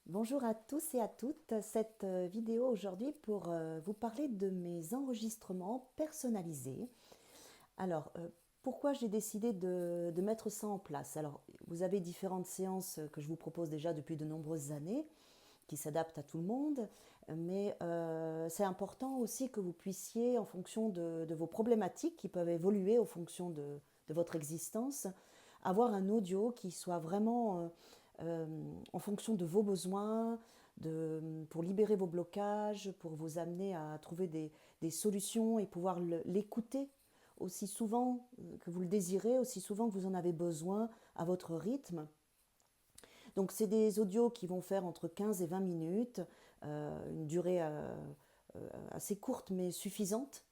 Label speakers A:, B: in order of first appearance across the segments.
A: Bonjour à tous et à toutes. Cette vidéo aujourd'hui pour vous parler de mes enregistrements personnalisés. Alors, pourquoi j'ai décidé de mettre ça en place? Alors, vous avez différentes séances que je vous propose déjà depuis de nombreuses années, qui s'adaptent à tout le monde, mais c'est important aussi que vous puissiez, en fonction de vos problématiques qui peuvent évoluer en fonction de votre existence, avoir un audio qui soit vraiment en fonction de vos besoins, pour libérer vos blocages, pour vous amener à trouver des solutions et pouvoir l'écouter aussi souvent que vous le désirez, aussi souvent que vous en avez besoin à votre rythme. Donc c'est des audios qui vont faire entre 15 et 20 minutes, une durée assez courte mais suffisante,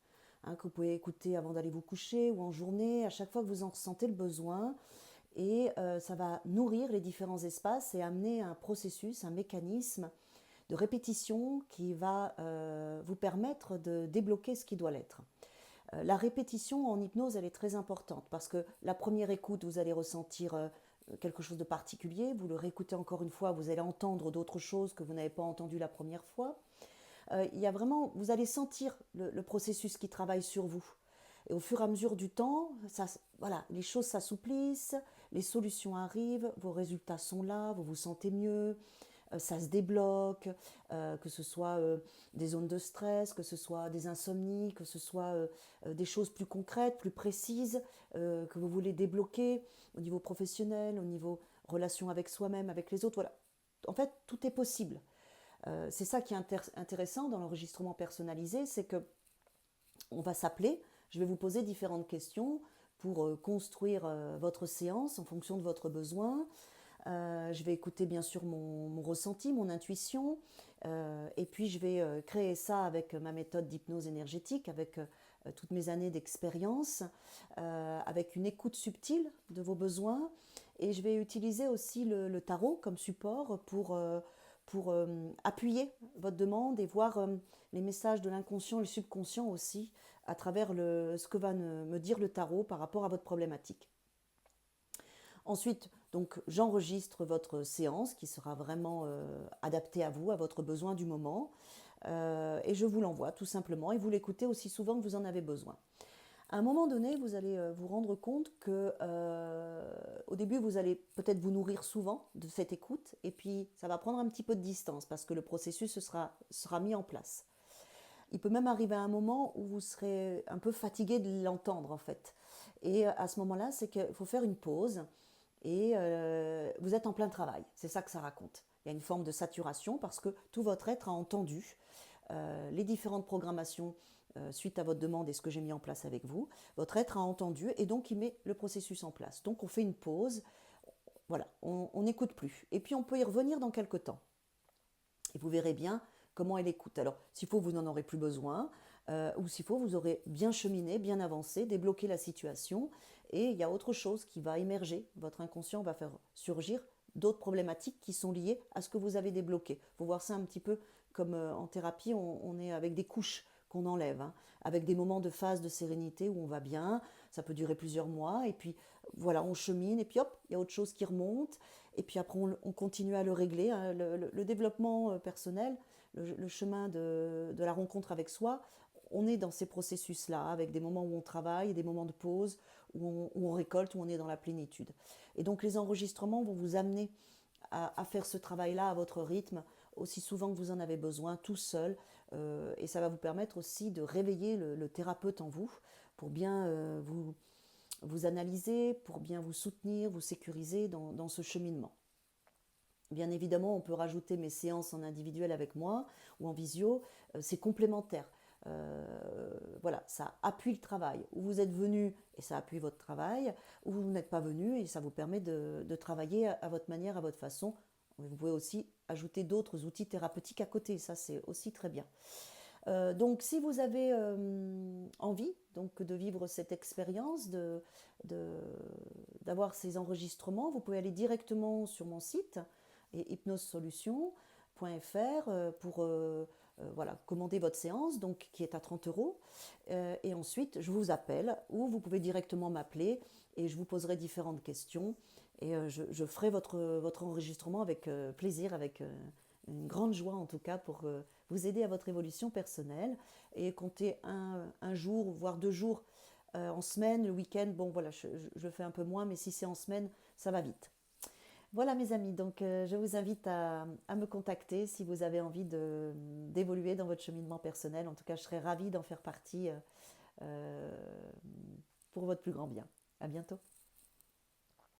A: hein, que vous pouvez écouter avant d'aller vous coucher ou en journée, à chaque fois que vous en ressentez le besoin. Et ça va nourrir les différents espaces et amener un processus, un mécanisme de répétition qui va vous permettre de débloquer ce qui doit l'être. La répétition en hypnose, elle est très importante parce que la première écoute, vous allez ressentir quelque chose de particulier, vous le réécoutez encore une fois, vous allez entendre d'autres choses que vous n'avez pas entendues la première fois. Il y a vraiment, vous allez sentir le processus qui travaille sur vous. Et au fur et à mesure du temps, ça, voilà, les choses s'assouplissent, les solutions arrivent, vos résultats sont là, vous vous sentez mieux, ça se débloque, que ce soit des zones de stress, que ce soit des insomnies, que ce soit des choses plus concrètes, plus précises, que vous voulez débloquer au niveau professionnel, au niveau relation avec soi-même, avec les autres. Voilà. En fait, tout est possible. C'est ça qui est intéressant dans l'enregistrement personnalisé, c'est que on va s'appeler, je vais vous poser différentes questions pour construire votre séance en fonction de votre besoin. Je vais écouter bien sûr mon ressenti, mon intuition, et puis je vais créer ça avec ma méthode d'hypnose énergétique, avec toutes mes années d'expérience, avec une écoute subtile de vos besoins, et je vais utiliser aussi le tarot comme support pour appuyer votre demande et voir les messages de l'inconscient et le subconscient aussi à travers ce que va me dire le tarot par rapport à votre problématique. Ensuite, donc, j'enregistre votre séance qui sera vraiment adaptée à vous, à votre besoin du moment, et je vous l'envoie tout simplement et vous l'écoutez aussi souvent que vous en avez besoin. À un moment donné, vous allez vous rendre compte que au début, vous allez peut-être vous nourrir souvent de cette écoute et puis ça va prendre un petit peu de distance parce que le processus sera mis en place. Il peut même arriver à un moment où vous serez un peu fatigué de l'entendre en fait. Et à ce moment-là, c'est qu'il faut faire une pause et vous êtes en plein travail. C'est ça que ça raconte. Il y a une forme de saturation parce que tout votre être a entendu les différentes programmations suite à votre demande et ce que j'ai mis en place avec vous. Votre être a entendu et donc il met le processus en place. Donc on fait une pause, voilà, on n'écoute plus. Et puis on peut y revenir dans quelques temps. Et vous verrez bien comment elle écoute. Alors, s'il faut, vous n'en aurez plus besoin, ou s'il faut, vous aurez bien cheminé, bien avancé, débloqué la situation, et il y a autre chose qui va émerger. Votre inconscient va faire surgir d'autres problématiques qui sont liées à ce que vous avez débloqué. Il faut voir ça un petit peu comme en thérapie, on est avec des couches qu'on enlève, hein, avec des moments de phase de sérénité où on va bien, ça peut durer plusieurs mois, et puis voilà, on chemine, et puis hop, il y a autre chose qui remonte, et puis après on continue à le régler, hein. Le développement personnel, le chemin de la rencontre avec soi, on est dans ces processus-là, avec des moments où on travaille, des moments de pause, où on récolte, où on est dans la plénitude. Et donc les enregistrements vont vous amener à faire ce travail-là à votre rythme, aussi souvent que vous en avez besoin, tout seul. Et ça va vous permettre aussi de réveiller le thérapeute en vous pour bien vous analyser, pour bien vous soutenir, vous sécuriser dans ce cheminement. Bien évidemment, on peut rajouter mes séances en individuel avec moi ou en visio, c'est complémentaire. Voilà, ça appuie le travail. Ou vous êtes venu et ça appuie votre travail, ou vous n'êtes pas venu et ça vous permet de travailler à votre manière, à votre façon. Vous pouvez aussi ajouter d'autres outils thérapeutiques à côté, ça c'est aussi très bien. Donc si vous avez envie donc, de vivre cette expérience, de, d'avoir ces enregistrements, vous pouvez aller directement sur mon site hypnosesolutions.fr pour voilà, commander votre séance, donc, qui est à 30 euros. Et ensuite, je vous appelle ou vous pouvez directement m'appeler et je vous poserai différentes questions Et je ferai votre enregistrement avec plaisir, avec une grande joie en tout cas pour vous aider à votre évolution personnelle et compter un jour, voire 2 jours en semaine, le week-end. Bon voilà, je fais un peu moins, mais si c'est en semaine, ça va vite. Voilà mes amis, donc je vous invite à me contacter si vous avez envie d'évoluer dans votre cheminement personnel. En tout cas, je serais ravie d'en faire partie euh, pour votre plus grand bien. À bientôt.